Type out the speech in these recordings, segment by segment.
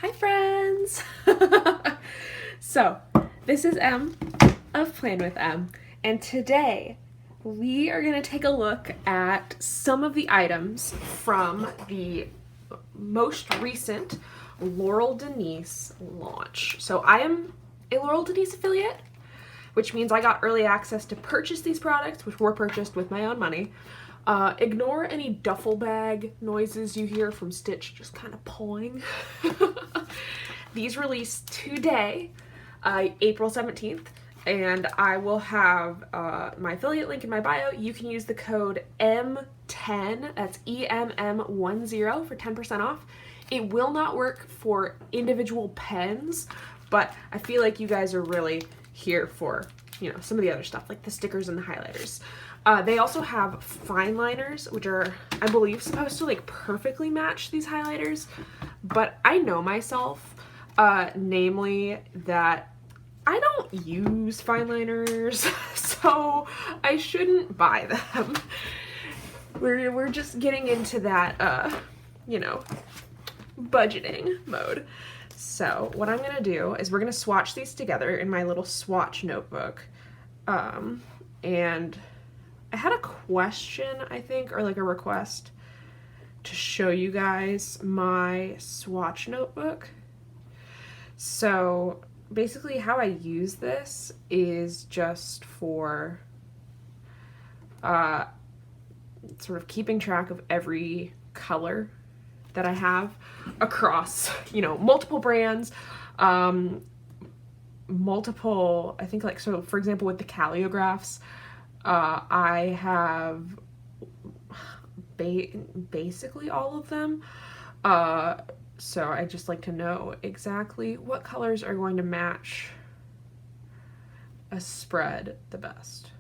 Hi friends! So, this is Em of Plan with Em, and today we are going to take a look at some of the items from the most recent Laurel Denise launch. So I am a Laurel Denise affiliate, which means I got early access to purchase these products, which were purchased with my own money. Ignore any duffel bag noises you hear from Stitch just kind of pulling. These released today, April 17th, and I will have my affiliate link in my bio. You can use the code M10, that's EMM10 for 10% off. It will not work for individual pens, but I feel like you guys are really here for, you know, some of the other stuff like the stickers and the highlighters. They also have fine liners, which are, I believe, supposed to like perfectly match these highlighters, but I know myself, namely that I don't use fine liners, so I shouldn't buy them. We're just getting into that, you know, budgeting mode. So what I'm gonna do is we're gonna swatch these together in my little swatch notebook, and I had a question, I think, or like a request to show you guys my swatch notebook. So basically how I use this is just for sort of keeping track of every color that I have across, you know, multiple brands, multiple, I think, like, so for example with the calligraphs, I have basically all of them, so I just like to know exactly what colors are going to match a spread the best.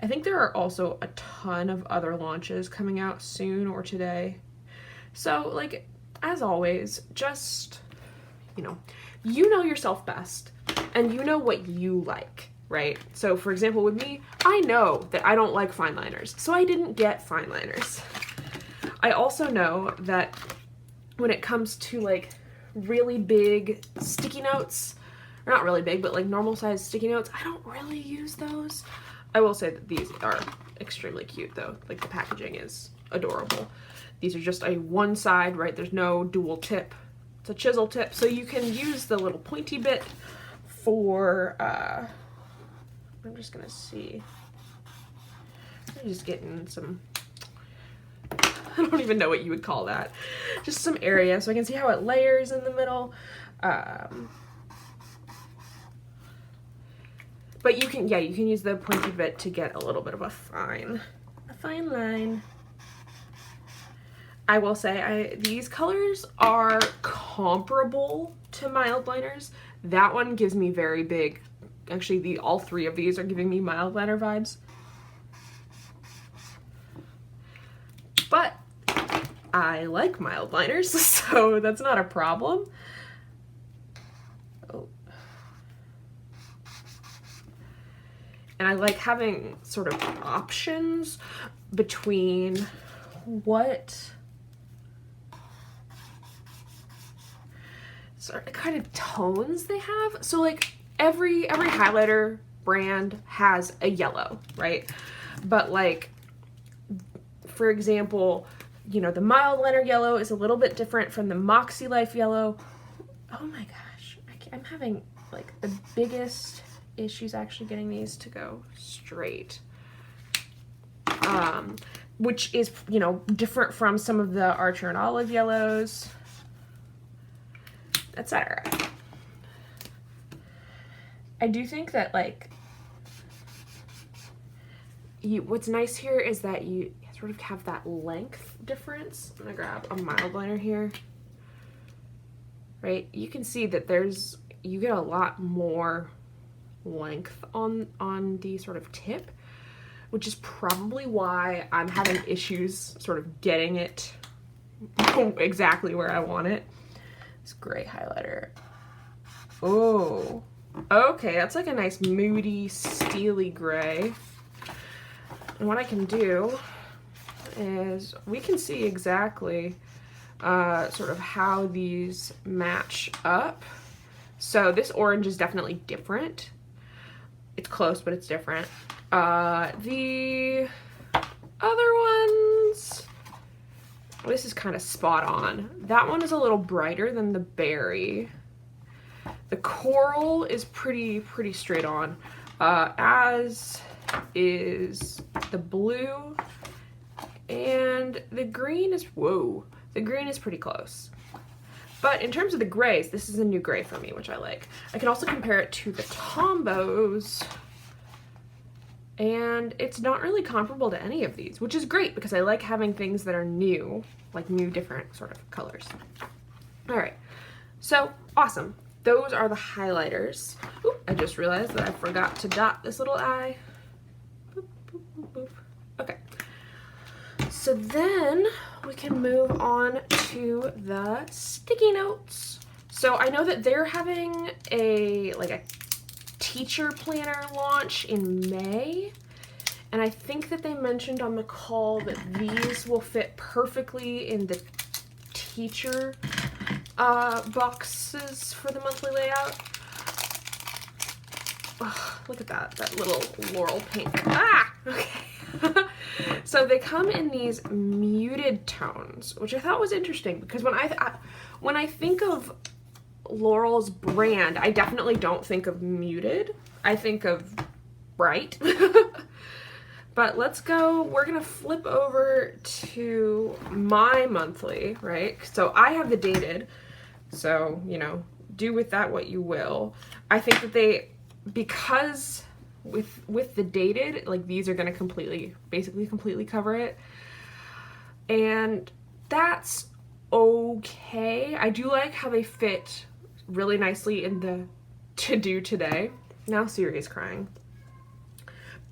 I think there are also a ton of other launches coming out soon or today. So, like, as always, just, you know yourself best, and you know what you like, right? So, for example, with me, I know that I don't like fine liners, so I didn't get fine liners. I also know that when it comes to, like, really big sticky notes, or not really big, but, like, normal-sized sticky notes, I don't really use those. I will say that these are extremely cute, though. Like, the packaging is adorable. These are just a one side, right? There's no dual tip. It's a chisel tip, so you can use the little pointy bit for, I'm just gonna see. I'm just getting some, I don't even know what you would call that. Just some area so I can see how it layers in the middle. But you can, yeah, you can use the pointy bit to get a little bit of a fine line. I will say these colors are comparable to mild liners. That one gives me very big, actually all three of these are giving me mild liner vibes. But I like mild liners, so that's not a problem. Oh. And I like having sort of options between what kind of tones they have. So like every highlighter brand has a yellow, right? But like, for example, you know, the mild liner yellow is a little bit different from the Moxie Life yellow. Oh my gosh, I'm having like the biggest issues actually getting these to go straight. Which is, you know, different from some of the Archer and Olive yellows, etc. I do think that, like, what's nice here is that you sort of have that length difference. I'm gonna grab a mild liner here, right? You can see that you get a lot more length on the sort of tip, which is probably why I'm having issues sort of getting it exactly where I want it. This gray highlighter. Oh, okay, that's like a nice moody, steely gray. And what I can do is we can see exactly sort of how these match up. So this orange is definitely different. It's close, but it's different. The other ones, this is kind of spot on. That one is a little brighter than the berry. The coral is pretty straight on, as is the blue, and the green is, whoa, the green is pretty close. But in terms of the grays, this is a new gray for me, which I like. I can also compare it to the Tombos, and it's not really comparable to any of these, which is great because I like having things that are new, like new different sort of colors. All right, so awesome. Those are the highlighters. Ooh, I just realized that I forgot to dot this little eye. Boop, boop, boop, boop. Okay. So then we can move on to the sticky notes. So I know that they're having a teacher planner launch in May. And I think that they mentioned on the call that these will fit perfectly in the teacher boxes for the monthly layout. Oh, look at that little Laurel pink. Ah, okay. So they come in these muted tones, which I thought was interesting because when I think of Laurel's brand, I definitely don't think of muted. I think of bright. But let's go, we're gonna flip over to my monthly, right? So I have the dated, so, you know, do with that what you will. I think that they, because with the dated, like these are gonna basically completely cover it. And that's okay. I do like how they fit really nicely in the to do today. Now Siri's crying.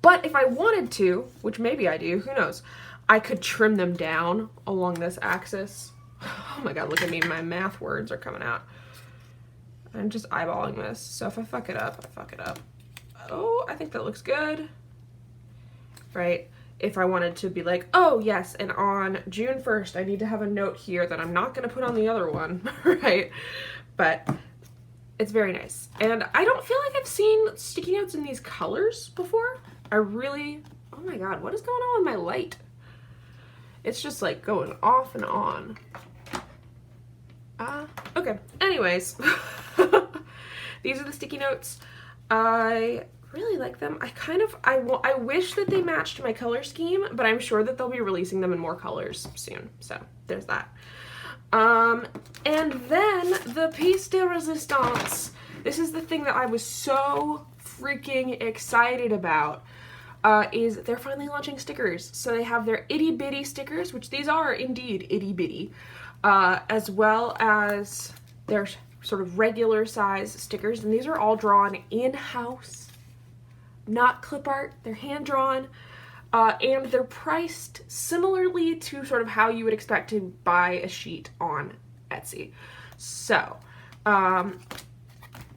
But if I wanted to, which maybe I do, who knows, I could trim them down along this axis. Oh my god, look at me, my math words are coming out. I'm just eyeballing this, so if I fuck it up, I fuck it up. Oh, I think that looks good. Right? If I wanted to be like, oh yes, and on June 1st, I need to have a note here that I'm not gonna put on the other one, right? But it's very nice. And I don't feel like I've seen sticky notes in these colors before. Oh my god, what is going on with my light? It's just like going off and on. Okay, anyways. These are the sticky notes. I really like them. I wish that they matched my color scheme, but I'm sure that they'll be releasing them in more colors soon. So there's that. And then the piece de resistance. This is the thing that I was so freaking excited about. Is they're finally launching stickers. So they have their itty bitty stickers, which these are indeed itty bitty, as well as their sort of regular size stickers. And these are all drawn in-house, not clip art. They're hand drawn, and they're priced similarly to sort of how you would expect to buy a sheet on Etsy. So, I'm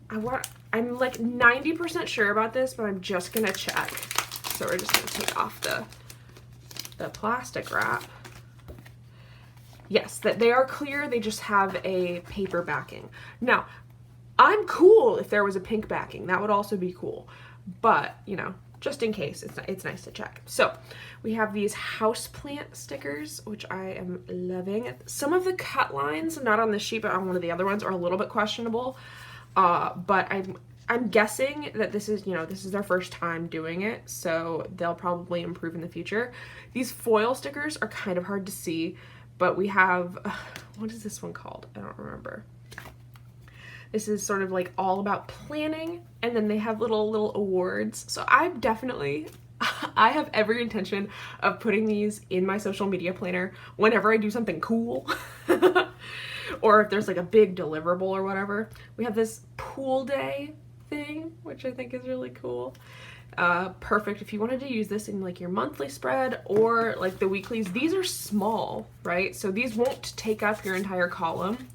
like 90% sure about this, but I'm just gonna check. So we're just gonna take off the plastic wrap. Yes, that they are clear, they just have a paper backing. Now, I'm cool if there was a pink backing, that would also be cool. But, you know, just in case, it's nice to check. So, we have these houseplant stickers, which I am loving. Some of the cut lines, not on this sheet, but on one of the other ones, are a little bit questionable. But I'm guessing that this is their first time doing it, so they'll probably improve in the future. These foil stickers are kind of hard to see, but we have, what is this one called? I don't remember. This is sort of like all about planning, and then they have little awards. So I have every intention of putting these in my social media planner whenever I do something cool. Or if there's like a big deliverable or whatever. We have this pool day thing, which I think is really cool. Perfect if you wanted to use this in like your monthly spread or like the weeklies. These are small, right? So these won't take up your entire column,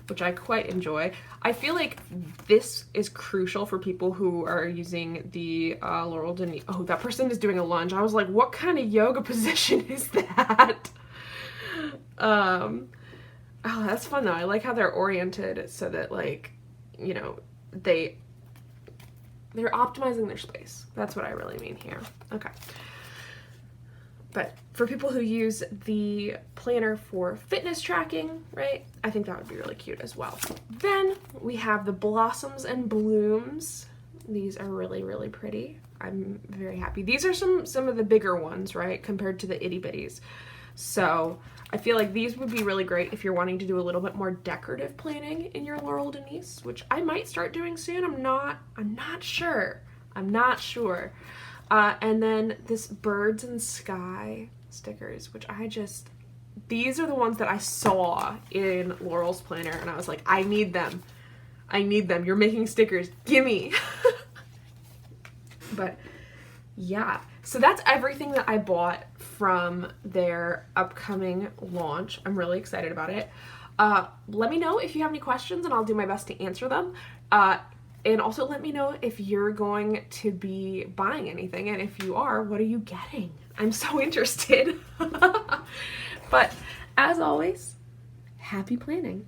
which I quite enjoy. I feel like this is crucial for people who are using the Laurel Denise. Oh, that person is doing a lunge. I was like, what kind of yoga position is that? Oh, that's fun though. I like how they're oriented so that, like, you know, they're optimizing their space. That's what I really mean here. Okay. But for people who use the planner for fitness tracking, right, I think that would be really cute as well. Then we have the blossoms and blooms. These are really, really pretty. I'm very happy. These are some of the bigger ones, right, compared to the itty bitties. So I feel like these would be really great if you're wanting to do a little bit more decorative planning in your Laurel Denise, which I might start doing soon. I'm not sure. And then this birds and sky stickers, which these are the ones that I saw in Laurel's planner, and I was like, I need them. You're making stickers. Gimme. But yeah, so that's everything that I bought from their upcoming launch. I'm really excited about it. Let me know if you have any questions, and I'll do my best to answer them. And also let me know if you're going to be buying anything, and if you are, what are you getting? I'm so interested. But as always, happy planning.